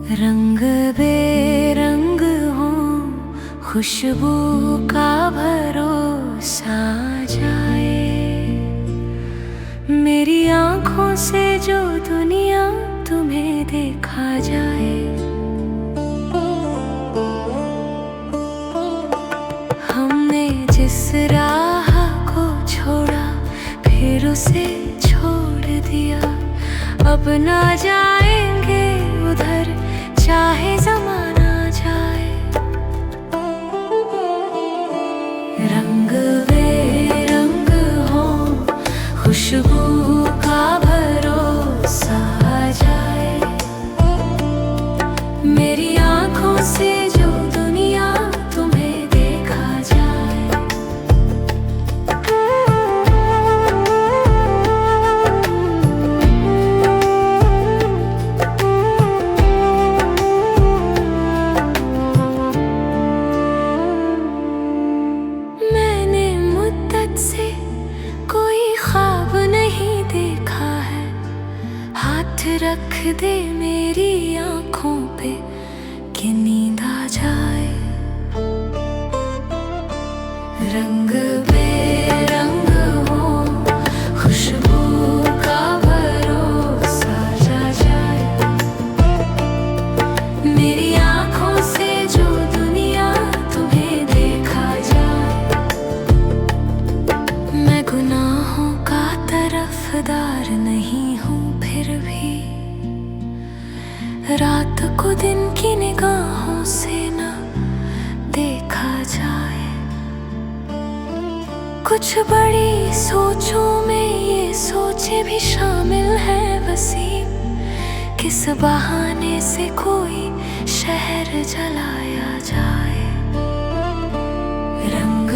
रंग बेरंग हो खुशबू का भरोसा जाए। मेरी आँखों से जो दुनिया तुम्हें देखा जाए। हमने जिस राह को छोड़ा फिर उसे छोड़ दिया। अब ना जाएंगे उधर चाहे जमाना जाए। रंग बेरंग हो खुशबू का भरोसा जाए। मेरी आँखों से जो दुनिया तुम्हें देखा जाए। मैंने मुद्दत से कोई ख्वाब नहीं देखा है। हाथ रख दे मेरी आँखों पे कि नींद आ जाए। रंग बेरंग हो खुशबू का भरोसा जाए। मेरी आँखों से जो दुनिया तुम्हें देखा जाए। मैं गुनाहों का तरफदार नहीं हूँ फिर भी रात को दिन की निगाहों से ना देखा जाए। कुछ बड़ी सोचों में ये सोचे भी शामिल है वसीम। किस बहाने से कोई शहर जलाया जाए। रंग